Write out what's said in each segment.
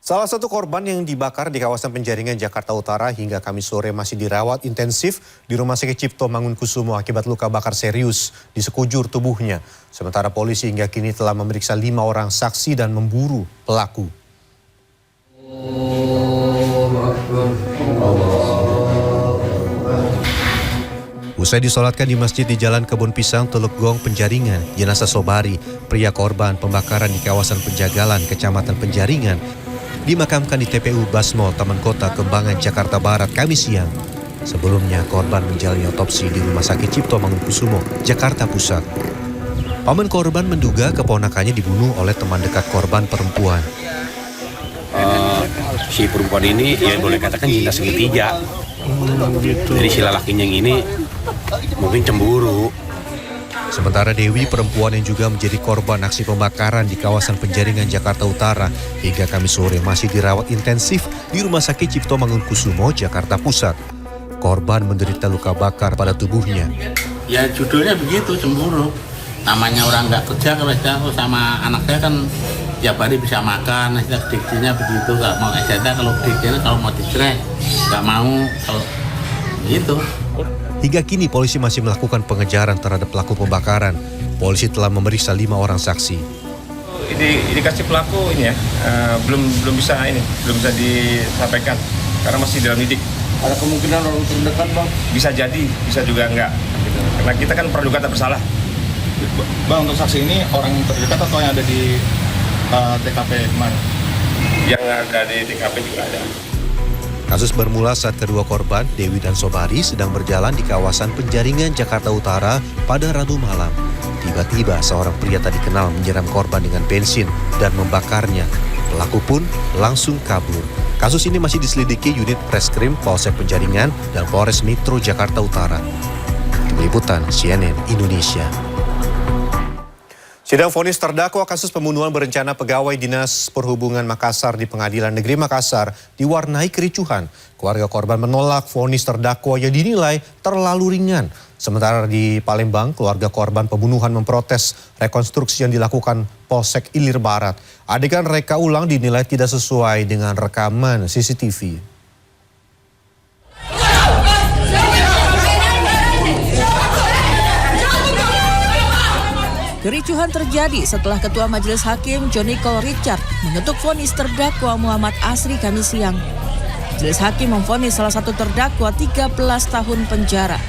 Salah satu korban yang dibakar di kawasan Penjaringan, Jakarta Utara hingga Kamis sore masih dirawat intensif di Rumah Sakit Cipto Mangunkusumo akibat luka bakar serius di sekujur tubuhnya. Sementara polisi hingga kini telah memeriksa 5 orang saksi dan memburu pelaku. Usai disolatkan di masjid di Jalan Kebun Pisang, Teluk Gong, Penjaringan, jenazah Sobari, pria korban pembakaran di kawasan Penjagalan, Kecamatan Penjaringan, dimakamkan di TPU Basmol, Taman Kota, Kembangan, Jakarta Barat, Kamis siang. Sebelumnya, korban menjalani otopsi di Rumah Sakit Cipto Mangunkusumo, Jakarta Pusat. Paman korban menduga keponakannya dibunuh oleh teman dekat korban perempuan. Si perempuan ini ya boleh katakan cinta segitiga. Jadi si lelakinya yang ini mungkin cemburu. Sementara Dewi, perempuan yang juga menjadi korban aksi pembakaran di kawasan Penjaringan, Jakarta Utara, hingga Kamis sore masih dirawat intensif di Rumah Sakit Cipto Mangunkusumo, Jakarta Pusat. Korban menderita luka bakar pada tubuhnya. Ya judulnya begitu, cemburu. Namanya orang nggak kerja, kalau sama anak saya kan tiap hari bisa makan, diksinya begitu, nggak mau saya kalau diksinya kalau mau dicerai, nggak mau, kalau gitu. Hingga kini polisi masih melakukan pengejaran terhadap pelaku pembakaran. Polisi telah memeriksa 5 orang saksi. Indikasi pelaku ini ya belum bisa disampaikan karena masih dalam lidik. Ada kemungkinan orang terdekat, Bang? Bisa jadi, bisa juga enggak. Gitu. Karena kita kan praduga tak bersalah. Bang, untuk saksi ini orang terdekat atau yang ada di TKP kemarin? Yang ada di TKP juga ada. Kasus bermula saat kedua korban, Dewi dan Sobari, sedang berjalan di kawasan Penjaringan, Jakarta Utara pada Rabu malam. Tiba-tiba seorang pria tak dikenal menyiram korban dengan bensin dan membakarnya. Pelaku pun langsung kabur. Kasus ini masih diselidiki unit Reskrim Polsek Penjaringan dan Polres Metro Jakarta Utara. Tim Liputan CNN Indonesia. Sidang vonis terdakwa kasus pembunuhan berencana pegawai Dinas Perhubungan Makassar di Pengadilan Negeri Makassar diwarnai kericuhan. Keluarga korban menolak vonis terdakwa yang dinilai terlalu ringan. Sementara di Palembang, keluarga korban pembunuhan memprotes rekonstruksi yang dilakukan Polsek Ilir Barat. Adegan reka ulang dinilai tidak sesuai dengan rekaman CCTV. Kericuhan terjadi setelah Ketua Majelis Hakim Johnny Cole Richard mengetuk vonis terdakwa Muhammad Asri Kamis siang. Majelis Hakim memvonis salah satu terdakwa 13 tahun penjara.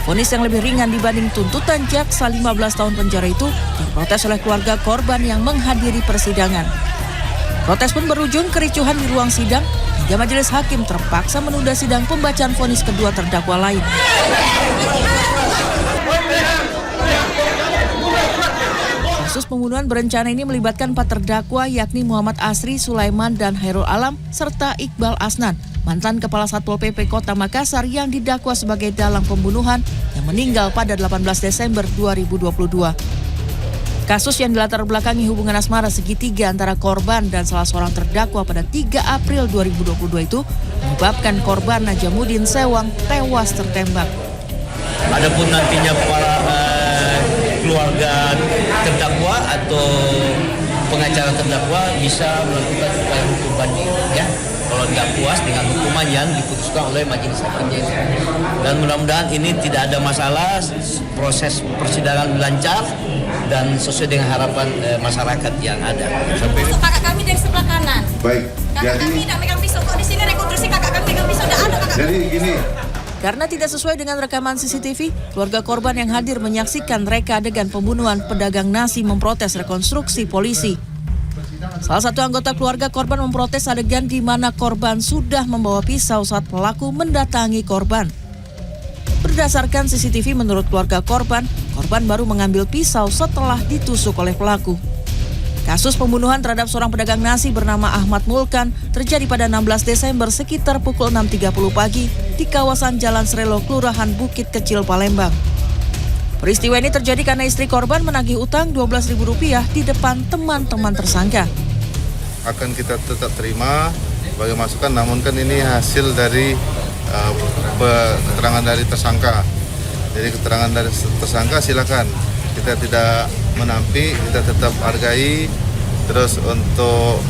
Vonis yang lebih ringan dibanding tuntutan jaksa 15 tahun penjara itu diprotes oleh keluarga korban yang menghadiri persidangan. Protes pun berujung kericuhan di ruang sidang hingga Majelis Hakim terpaksa menunda sidang pembacaan vonis kedua terdakwa lain. Kasus pembunuhan berencana ini melibatkan 4 terdakwa yakni Muhammad Asri, Sulaiman, dan Hairul Alam, serta Iqbal Asnan, mantan Kepala Satpol PP Kota Makassar yang didakwa sebagai dalang pembunuhan yang meninggal pada 18 Desember 2022. Kasus yang dilatar belakangi hubungan asmara segitiga antara korban dan salah seorang terdakwa pada 3 April 2022 itu menyebabkan korban Najamuddin Sewang tewas tertembak. Adapun nantinya para keluarga terdakwa atau pengacara terdakwa bisa melakukan upaya hukum banding, ya. Kalau tidak puas dengan hukuman yang diputuskan oleh majelis hakim. Dan mudah-mudahan ini tidak ada masalah, proses persidangan lancar dan sesuai dengan harapan masyarakat yang ada. Masuk kakak kami dari sebelah kanan. Baik. Kakak kami tidak megang pisau, kok di sini rekonstruksi kakak kami megang pisau, tidak ada kakak. Jadi gini. Karena tidak sesuai dengan rekaman CCTV, keluarga korban yang hadir menyaksikan reka adegan pembunuhan pedagang nasi memprotes rekonstruksi polisi. Salah satu anggota keluarga korban memprotes adegan di mana korban sudah membawa pisau saat pelaku mendatangi korban. Berdasarkan CCTV menurut keluarga korban baru mengambil pisau setelah ditusuk oleh pelaku. Kasus pembunuhan terhadap seorang pedagang nasi bernama Ahmad Mulkan terjadi pada 16 Desember sekitar pukul 6.30 pagi di kawasan Jalan Srelo, Kelurahan Bukit Kecil, Palembang. Peristiwa ini terjadi karena istri korban menagih utang Rp12.000 di depan teman-teman tersangka. Akan kita tetap terima sebagai masukan, namun kan ini hasil dari keterangan dari tersangka. Jadi keterangan dari tersangka silakan. Kita tidak menampi, kita tetap hargai. Terus untuk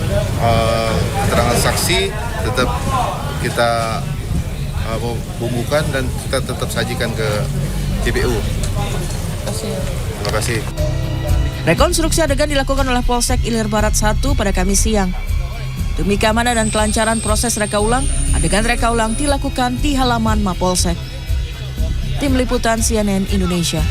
saksi tetap kita bumbukan dan kita tetap sajikan ke TPU. Terima kasih. Rekonstruksi adegan dilakukan oleh Polsek Ilir Barat 1 pada Kamis siang. Demi keamanan dan kelancaran proses reka ulang, adegan reka ulang dilakukan di halaman Mapolsek. Tim Liputan CNN Indonesia.